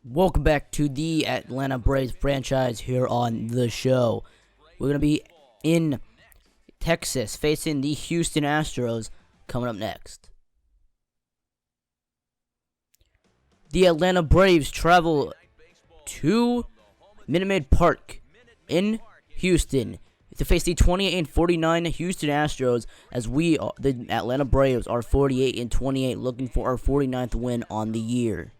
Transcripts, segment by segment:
Welcome back to the Atlanta Braves franchise here on the show. We're going to be in Texas facing the Houston Astros coming up next. The Atlanta Braves travel to Minute Maid Park in Houston to face the 28-49 Houston Astros, as the Atlanta Braves, are 48-28, looking for our 49th win on the year.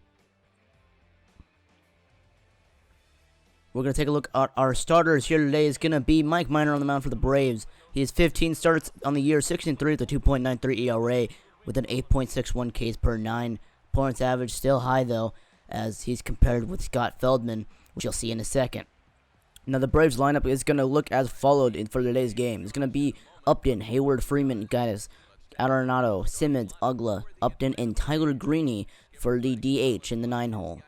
We're going to take a look at our starters here today. Is going to be Mike Minor on the mound for the Braves. He has 15 starts on the year, 16-3 with a 2.93 ERA with an 8.61 Ks per 9. Opponent's average still high, though, as he's compared with Scott Feldman, which you'll see in a second. Now, the Braves lineup is going to look as followed for today's game. It's going to be Upton, Hayward, Freeman, Gaddis, Arenado, Simmons, Ugla, Upton, and Tyler Greene for the DH in the 9-hole.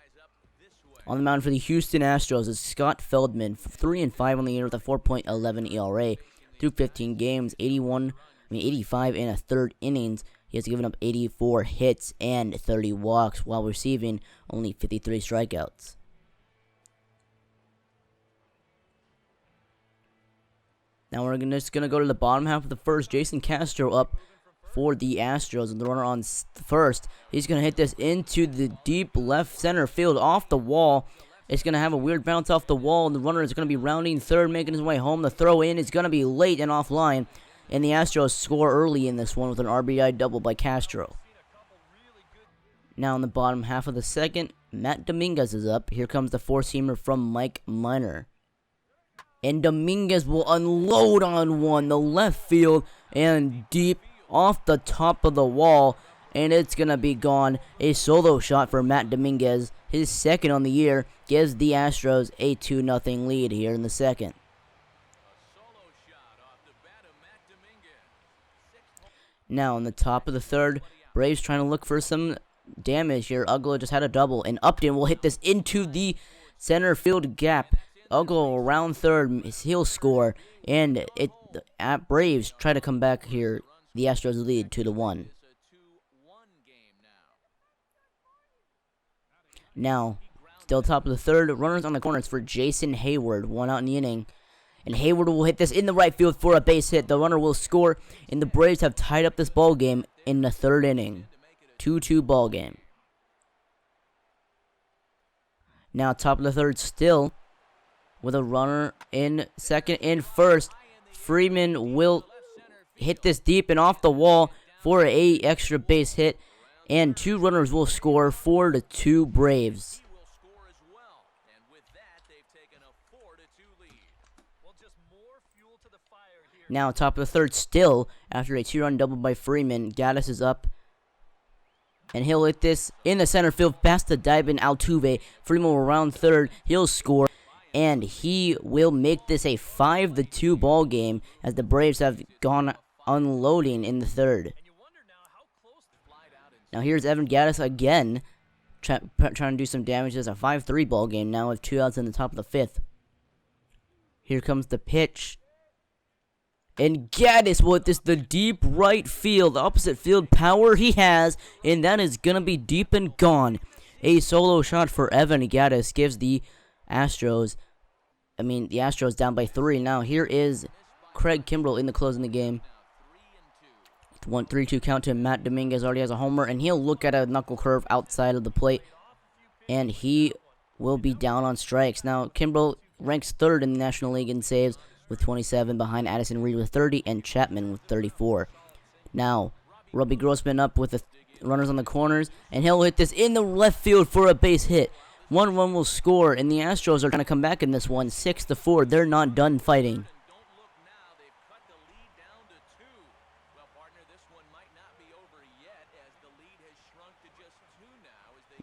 On the mound for the Houston Astros is Scott Feldman, 3-5 on the year with a 4.11 ERA through 15 games, 85 and a third innings. He has given up 84 hits and 30 walks while receiving only 53 strikeouts. Now we're just going to go to the bottom half of the first. Jason Castro up for the Astros, and the runner on first. He's going to hit this into the deep left center field off the wall. It's going to have a weird bounce off the wall, and the runner is going to be rounding third, making his way home. The throw in is going to be late and offline, and the Astros score early in this one with an RBI double by Castro. Now in the bottom half of the second, Matt Dominguez is up. Here comes the four-seamer from Mike Minor. And Dominguez will unload on one, the left field, and deep off the top of the wall, and it's going to be gone. A solo shot for Matt Dominguez, his second on the year, gives the Astros a 2-0 lead here in the second. Now in the top of the third, Braves trying to look for some damage here. Ugla just had a double, and Upton will hit this into the center field gap. Ugla around third, he'll score, and Braves try to come back here. The Astros lead 2-1. Now, still top of the third, runners on the corners for Jason Hayward, one out in the inning. And Hayward will hit this in the right field for a base hit. The runner will score, and the Braves have tied up this ball game in the third inning. 2-2 ball game. Now, top of the third still, with a runner in second and first. Freeman will hit this deep and off the wall for a extra base hit, and two runners will score. 4-2 Braves. Now top of the third still, after a 2-run double by Freeman, Gaddis is up, and he'll hit this in the center field past the diving Altuve. Freeman will round third, he'll score, and he will make this a 5-2 ball game, as the Braves have gone unloading in the third. Now here's Evan Gaddis again, trying to do some damage. It's a 5-3 ball game now with 2 outs in the top of the fifth. Here comes the pitch, and Gaddis with this the deep right field, opposite field power he has, and that is gonna be deep and gone. A solo shot for Evan Gaddis gives the Astros down by 3. Now here is Craig Kimbrell in the closing the game. 3-2 count to Matt Dominguez. Already has a homer, and he'll look at a knuckle curve outside of the plate, and he will be down on strikes. Now Kimbrell ranks third in the National League in saves with 27, behind Addison Reed with 30 and Chapman with 34. Now Robbie Grossman up with the runners on the corners, and he'll hit this in the left field for a base hit. One run will score, and the Astros are trying to come back in this one, 6-4. They're not done fighting.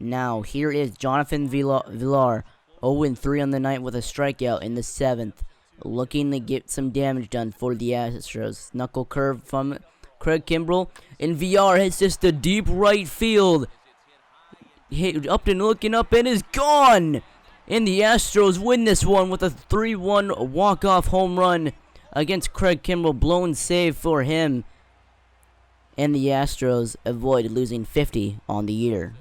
Now, here is Jonathan Villar, 0-3 on the night with a strikeout in the 7th, looking to get some damage done for the Astros. Knuckle curve from Craig Kimbrell, and Villar hits just the deep right field. Upton looking up and is gone! And the Astros win this one with a 3-1 walk-off home run against Craig Kimbrell. Blown save for him. And the Astros avoid losing 50 on the year.